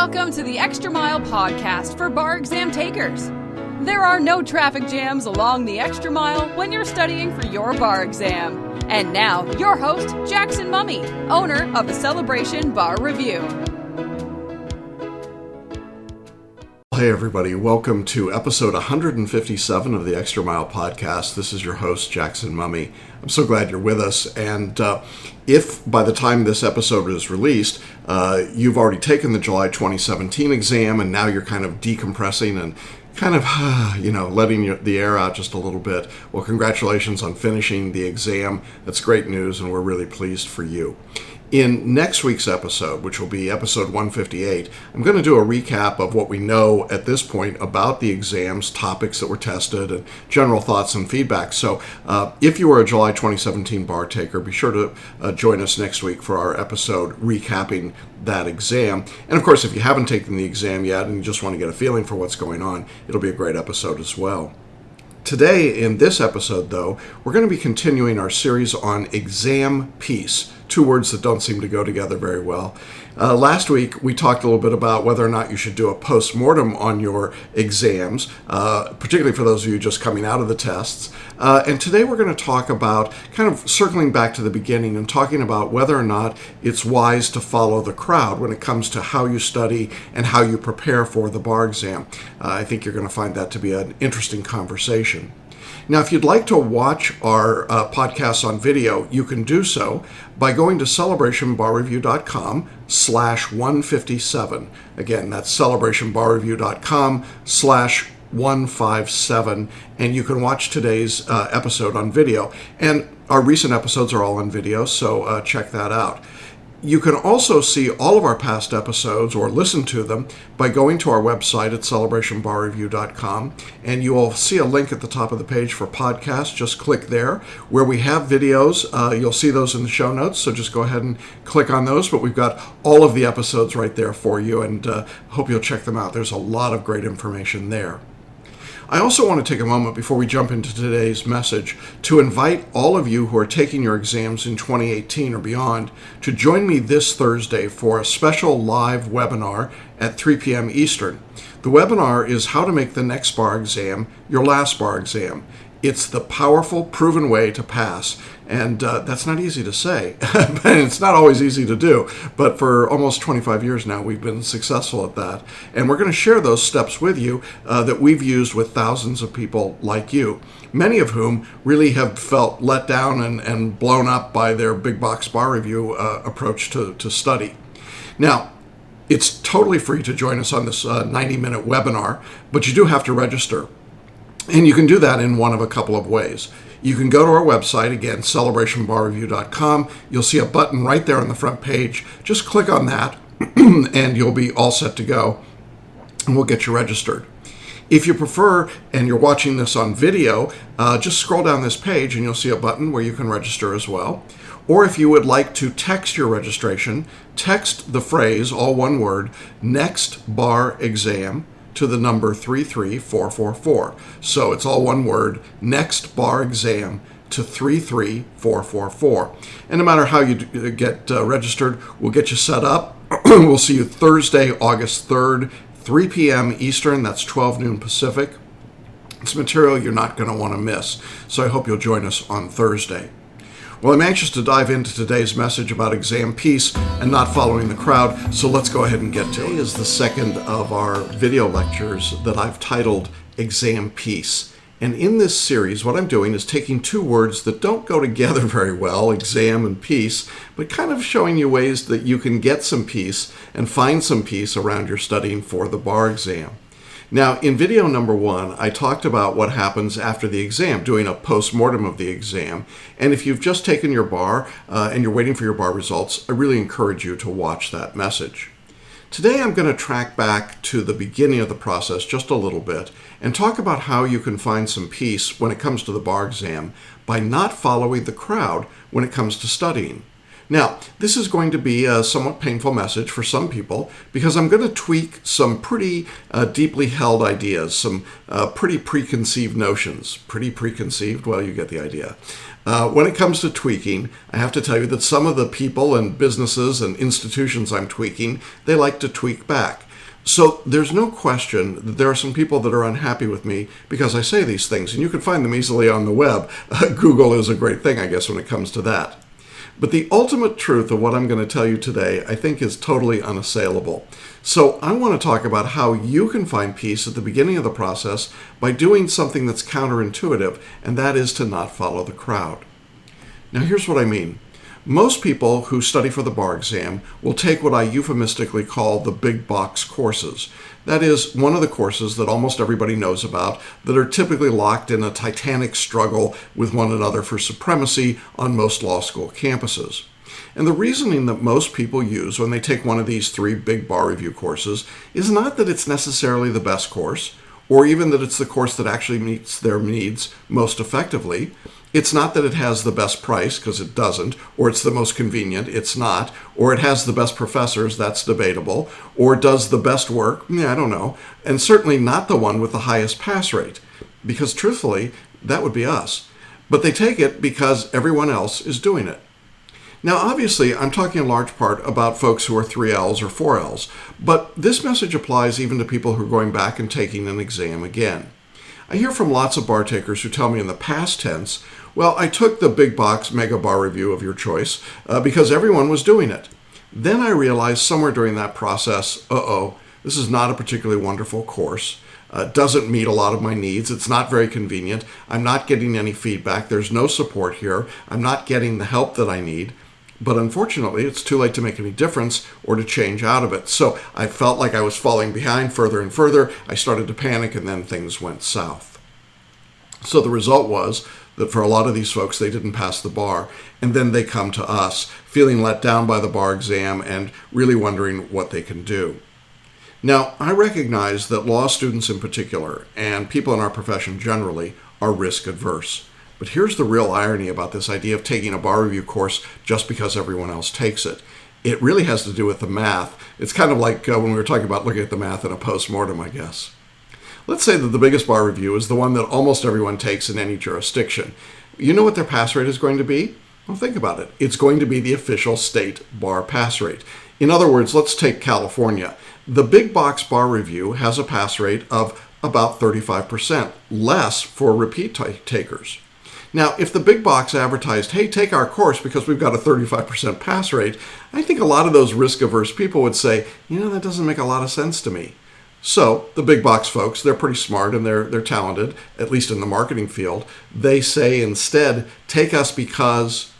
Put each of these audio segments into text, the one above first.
Welcome to the Extra Mile podcast for bar exam takers. There are no traffic jams along the Extra Mile when you're studying for your bar exam. And now, your host, Jackson Mummy, owner of the Celebration Bar Review. Hey everybody, welcome to episode 157 of the Extra Mile podcast. This is your host, Jackson Mummy. I'm so glad you're with us, and if by the time this episode is released, you've already taken the July 2017 exam and now you're kind of decompressing and kind of, letting the air out just a little bit, well, congratulations on finishing the exam. That's great news, and we're really pleased for you. In next week's episode, which will be episode 158, I'm going to do a recap of what we know at this point about the exams, topics that were tested, and general thoughts and feedback. So if you were a July 2017 bar taker, be sure to join us next week for our episode recapping that exam. And of course, if you haven't taken the exam yet and you just want to get a feeling for what's going on, it'll be a great episode as well. Today, in this episode, though, we're going to be continuing our series on exam peace. Two words that don't seem to go together very well. Last week, we talked a little bit about whether or not you should do a post-mortem on your exams, particularly for those of you just coming out of the tests. And today we're going to talk about kind of circling back to the beginning and talking about whether or not it's wise to follow the crowd when it comes to how you study and how you prepare for the bar exam. I think you're going to find that to be an interesting conversation. Now, if you'd like to watch our podcasts on video, you can do so by going to celebrationbarreview.com/157. Again, that's celebrationbarreview.com/157, and you can watch today's episode on video. And our recent episodes are all on video, so check that out. You can also see all of our past episodes or listen to them by going to our website at celebrationbarreview.com, and you will see a link at the top of the page for podcasts. Just click there. Where we have videos, you'll see those in the show notes, so just go ahead and click on those. But we've got all of the episodes right there for you, and hope you'll check them out. There's a lot of great information there. I also want to take a moment before we jump into today's message to invite all of you who are taking your exams in 2018 or beyond to join me this Thursday for a special live webinar at 3 p.m. Eastern. The webinar is how to make the next bar exam your last bar exam. It's the powerful, proven way to pass. And that's not easy to say, and it's not always easy to do. But for almost 25 years now, we've been successful at that. And we're going to share those steps with you that we've used with thousands of people like you, many of whom really have felt let down and blown up by their big box bar review approach to study. Now, it's totally free to join us on this 90-minute webinar, but you do have to register. And you can do that in one of a couple of ways. You can go to our website, again, celebrationbarreview.com. You'll see a button right there on the front page. Just click on that, and you'll be all set to go, and we'll get you registered. If you prefer, and you're watching this on video, just scroll down this page, and you'll see a button where you can register as well. Or if you would like to text your registration, text the phrase, all one word, next bar exam, to the number 33444. So it's all one word, next bar exam to 33444. And no matter how you get registered, we'll get you set up. We'll see you Thursday, August 3rd, 3 p.m. Eastern, that's 12 noon Pacific. It's material you're not going to want to miss. So I hope you'll join us on Thursday. Well, I'm anxious to dive into today's message about exam peace and not following the crowd, so let's go ahead and get to it. Today is the second of our video lectures that I've titled Exam Peace. And in this series, what I'm doing is taking two words that don't go together very well, exam and peace, but kind of showing you ways that you can get some peace and find some peace around your studying for the bar exam. Now, in video number 1, I talked about what happens after the exam, doing a post-mortem of the exam. And if you've just taken your bar and you're waiting for your bar results, I really encourage you to watch that message. Today, I'm going to track back to the beginning of the process just a little bit and talk about how you can find some peace when it comes to the bar exam by not following the crowd when it comes to studying. Now, this is going to be a somewhat painful message for some people because I'm going to tweak some pretty deeply held ideas, some pretty preconceived notions. Pretty preconceived? Well, you get the idea. When it comes to tweaking, I have to tell you that some of the people and businesses and institutions I'm tweaking, they like to tweak back. So there's no question that there are some people that are unhappy with me because I say these things, and you can find them easily on the web. Google is a great thing, I guess, when it comes to that. But the ultimate truth of what I'm going to tell you today, I think, is totally unassailable. So I want to talk about how you can find peace at the beginning of the process by doing something that's counterintuitive, and that is to not follow the crowd. Now, here's what I mean. Most people who study for the bar exam will take what I euphemistically call the big box courses. That is, one of the courses that almost everybody knows about that are typically locked in a titanic struggle with one another for supremacy on most law school campuses. And the reasoning that most people use when they take one of these 3 big bar review courses is not that it's necessarily the best course, or even that it's the course that actually meets their needs most effectively. It's not that it has the best price, because it doesn't, or it's the most convenient, it's not, or it has the best professors, that's debatable, or it does the best work, I don't know, and certainly not the one with the highest pass rate, because truthfully, that would be us. But they take it because everyone else is doing it. Now, obviously, I'm talking in large part about folks who are 3Ls or 4Ls, but this message applies even to people who are going back and taking an exam again. I hear from lots of bar takers who tell me in the past tense, well, I took the big box mega bar review of your choice because everyone was doing it. Then I realized somewhere during that process, this is not a particularly wonderful course. Doesn't meet a lot of my needs. It's not very convenient. I'm not getting any feedback. There's no support here. I'm not getting the help that I need. But unfortunately, it's too late to make any difference or to change out of it. So I felt like I was falling behind further and further. I started to panic, and then things went south. So the result was that for a lot of these folks, they didn't pass the bar. And then they come to us feeling let down by the bar exam and really wondering what they can do. Now, I recognize that law students in particular, and people in our profession generally, are risk adverse. But here's the real irony about this idea of taking a bar review course just because everyone else takes it. It really has to do with the math. It's kind of like when we were talking about looking at the math in a post-mortem, I guess. Let's say that the biggest bar review is the one that almost everyone takes in any jurisdiction. You know what their pass rate is going to be? Well, think about it. It's going to be the official state bar pass rate. In other words, let's take California. The big box bar review has a pass rate of about 35%, less for repeat takers. Now, if the big box advertised, hey, take our course because we've got a 35% pass rate, I think a lot of those risk-averse people would say, that doesn't make a lot of sense to me. So the big box folks, they're pretty smart and they're talented, at least in the marketing field. They say instead, take us because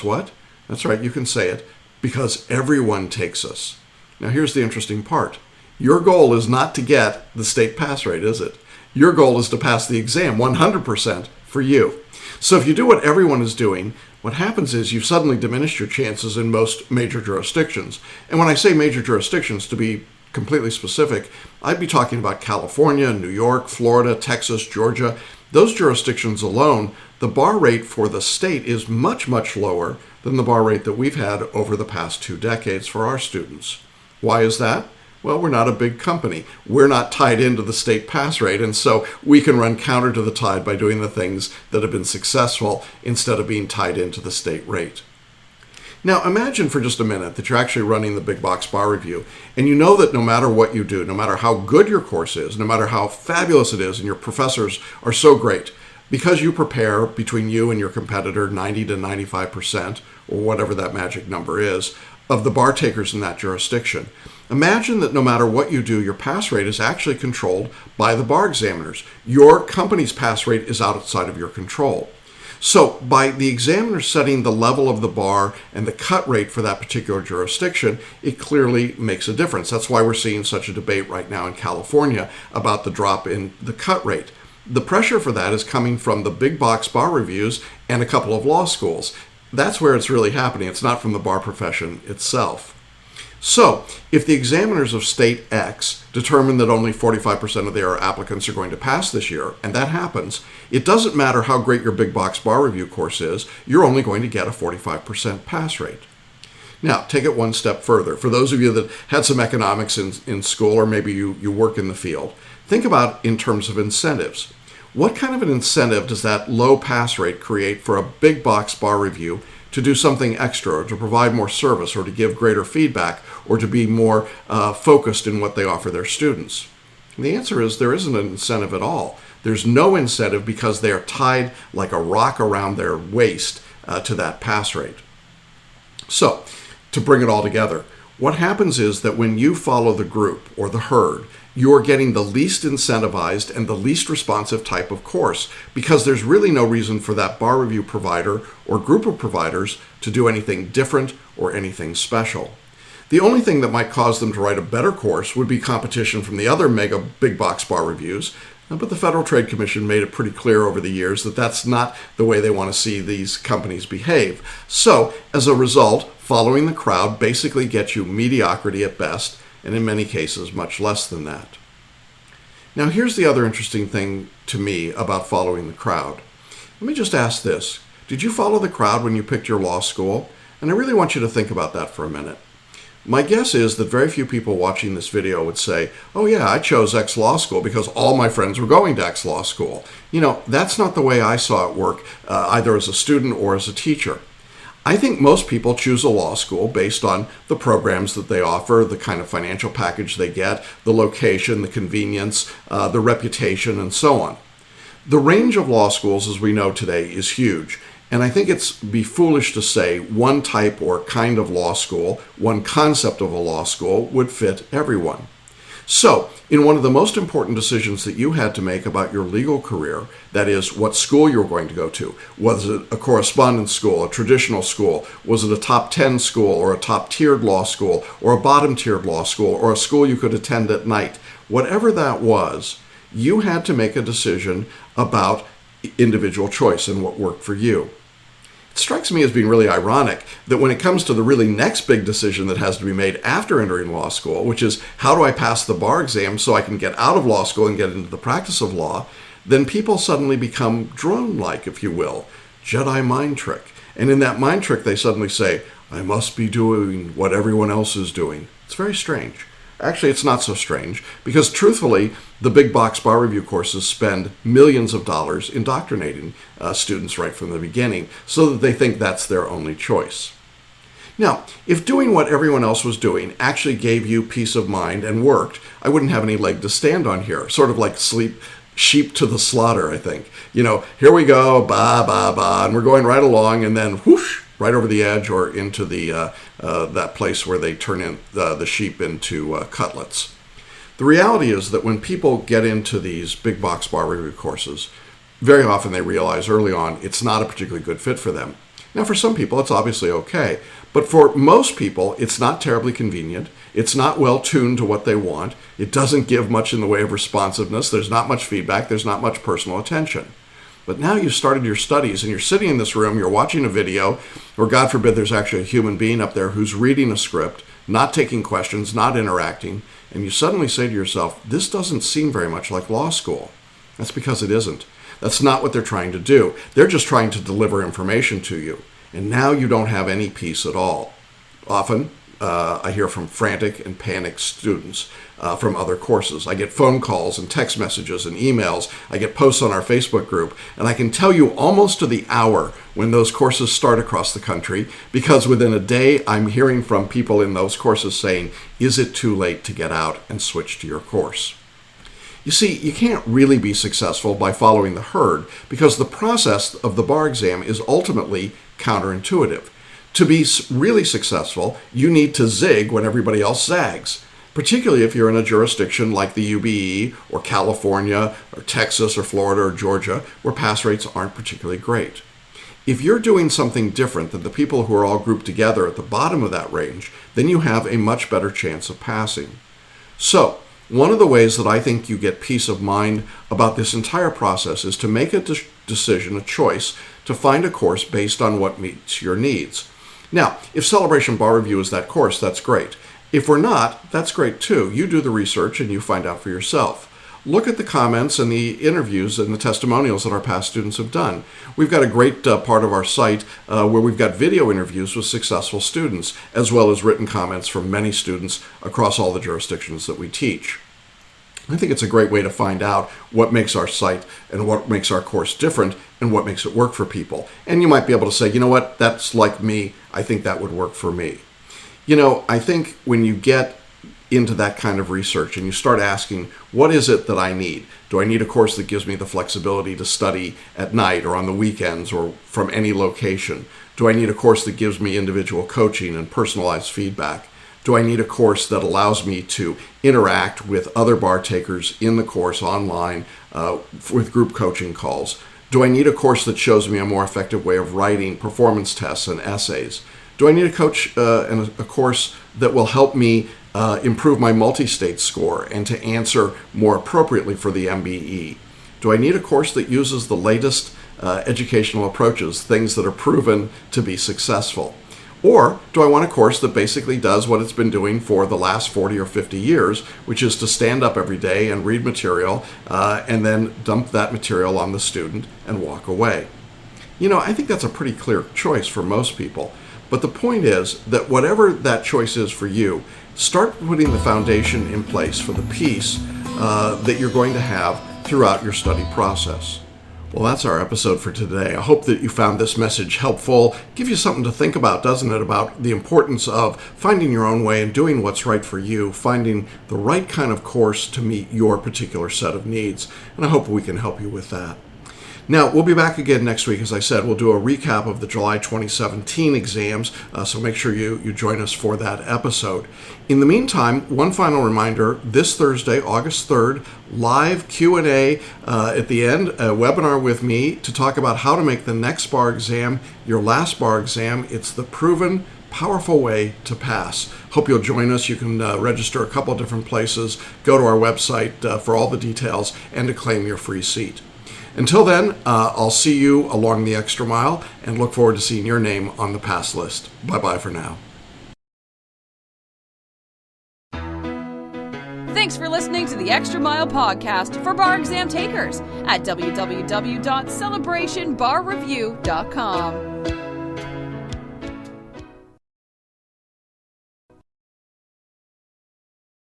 what? That's right, you can say it, because everyone takes us. Now here's the interesting part. Your goal is not to get the state pass rate, is it? Your goal is to pass the exam 100% for you. So if you do what everyone is doing, what happens is you've suddenly diminished your chances in most major jurisdictions. And when I say major jurisdictions, to be completely specific, I'd be talking about California, New York, Florida, Texas, Georgia. Those jurisdictions alone, the bar rate for the state is much, much lower than the bar rate that we've had over the past 2 decades for our students. Why is that? Well, we're not a big company. We're not tied into the state pass rate, and so we can run counter to the tide by doing the things that have been successful instead of being tied into the state rate. Now, imagine for just a minute that you're actually running the big box bar review, and you know that no matter what you do, no matter how good your course is, no matter how fabulous it is, and your professors are so great, because you prepare between you and your competitor 90 to 95%, or whatever that magic number is, of the bar takers in that jurisdiction. Imagine that no matter what you do, your pass rate is actually controlled by the bar examiners. Your company's pass rate is outside of your control. So by the examiner setting the level of the bar and the cut rate for that particular jurisdiction, it clearly makes a difference. That's why we're seeing such a debate right now in California about the drop in the cut rate. The pressure for that is coming from the big box bar reviews and a couple of law schools. That's where it's really happening. It's not from the bar profession itself. So, if the examiners of state X determine that only 45% of their applicants are going to pass this year, and that happens, it doesn't matter how great your big box bar review course is, you're only going to get a 45% pass rate. Now, take it one step further. For those of you that had some economics in school, or maybe you work in the field, think about in terms of incentives. What kind of an incentive does that low pass rate create for a big box bar review to do something extra, or to provide more service, or to give greater feedback, or to be more focused in what they offer their students? And the answer is there isn't an incentive at all. There's no incentive because they are tied like a rock around their waist to that pass rate. So, to bring it all together, what happens is that when you follow the group or the herd, you're getting the least incentivized and the least responsive type of course, because there's really no reason for that bar review provider or group of providers to do anything different or anything special. The only thing that might cause them to write a better course would be competition from the other mega big box bar reviews, but the Federal Trade Commission made it pretty clear over the years that that's not the way they want to see these companies behave. So, as a result, following the crowd basically gets you mediocrity at best, and in many cases, much less than that. Now, here's the other interesting thing to me about following the crowd. Let me just ask this. Did you follow the crowd when you picked your law school? And I really want you to think about that for a minute. My guess is that very few people watching this video would say, oh yeah, I chose X law school because all my friends were going to X law school. You know, that's not the way I saw it work, either as a student or as a teacher. I think most people choose a law school based on the programs that they offer, the kind of financial package they get, the location, the convenience, the reputation, and so on. The range of law schools, as we know today, is huge. And I think it's be foolish to say one type or kind of law school, one concept of a law school would fit everyone. So, in one of the most important decisions that you had to make about your legal career, that is, what school you were going to go to, was it a correspondence school, a traditional school, was it a top 10 school, or a top-tiered law school, or a bottom-tiered law school, or a school you could attend at night, whatever that was, you had to make a decision about individual choice and what worked for you. It strikes me as being really ironic that when it comes to the really next big decision that has to be made after entering law school, which is how do I pass the bar exam so I can get out of law school and get into the practice of law, then people suddenly become drone-like, if you will, Jedi mind trick. And in that mind trick, they suddenly say, I must be doing what everyone else is doing. It's very strange. Actually, it's not so strange, because truthfully, the big box bar review courses spend millions of dollars indoctrinating students right from the beginning so that they think that's their only choice. Now, if doing what everyone else was doing actually gave you peace of mind and worked, I wouldn't have any leg to stand on here. Sort of like sheep to the slaughter, I think. You know, here we go, ba, ba, ba, and we're going right along, and then whoosh, right over the edge or into the that place where they turn in the sheep into cutlets. The reality is that when people get into these big box bar review courses, very often they realize early on it's not a particularly good fit for them. Now, for some people, it's obviously okay, but for most people, it's not terribly convenient. It's not well tuned to what they want. It doesn't give much in the way of responsiveness. There's not much feedback. There's not much personal attention. But now you've started your studies and you're sitting in this room, you're watching a video, or God forbid there's actually a human being up there who's reading a script, not taking questions, not interacting, and you suddenly say to yourself, this doesn't seem very much like law school. That's because it isn't. That's not what they're trying to do. They're just trying to deliver information to you. And now you don't have any peace at all. Often, I hear from frantic and panicked students from other courses. I get phone calls and text messages and emails. I get posts on our Facebook group. And I can tell you almost to the hour when those courses start across the country, because within a day I'm hearing from people in those courses saying, is it too late to get out and switch to your course? You see, you can't really be successful by following the herd, because the process of the bar exam is ultimately counterintuitive. To be really successful, you need to zig when everybody else zags, particularly if you're in a jurisdiction like the UBE or California or Texas or Florida or Georgia, where pass rates aren't particularly great. If you're doing something different than the people who are all grouped together at the bottom of that range, then you have a much better chance of passing. So, one of the ways that I think you get peace of mind about this entire process is to make a decision, a choice, to find a course based on what meets your needs. Now, if Celebration Bar Review is that course, that's great. If we're not, that's great too. You do the research and you find out for yourself. Look at the comments and the interviews and the testimonials that our past students have done. We've got a great part of our site where we've got video interviews with successful students, as well as written comments from many students across all the jurisdictions that we teach. I think it's a great way to find out what makes our site and what makes our course different and what makes it work for people. And you might be able to say, you know what, that's like me. I think that would work for me. You know, I think when you get into that kind of research and you start asking, what is it that I need? Do I need a course that gives me the flexibility to study at night or on the weekends or from any location? Do I need a course that gives me individual coaching and personalized feedback? Do I need a course that allows me to interact with other bar takers in the course online with group coaching calls? Do I need a course that shows me a more effective way of writing performance tests and essays? Do I need a coach and a course that will help me improve my multi-state score and to answer more appropriately for the MBE? Do I need a course that uses the latest educational approaches, things that are proven to be successful? Or do I want a course that basically does what it's been doing for the last 40 or 50 years, which is to stand up every day and read material and then dump that material on the student and walk away? You know, I think that's a pretty clear choice for most people. But the point is that whatever that choice is for you, start putting the foundation in place for the peace that you're going to have throughout your study process. Well, that's our episode for today. I hope that you found this message helpful. Give you something to think about, doesn't it, about the importance of finding your own way and doing what's right for you, finding the right kind of course to meet your particular set of needs. And I hope we can help you with that. Now, we'll be back again next week. As I said, we'll do a recap of the July 2017 exams, so make sure you join us for that episode. In the meantime, one final reminder, this Thursday, August 3rd, live Q&A at the end, a webinar with me to talk about how to make the next bar exam your last bar exam. It's the proven, powerful way to pass. Hope you'll join us. You can register a couple different places, go to our website for all the details, and to claim your free seat. Until then, I'll see you along the extra mile and look forward to seeing your name on the pass list. Bye-bye for now. Thanks for listening to the Extra Mile podcast for bar exam takers at www.celebrationbarreview.com.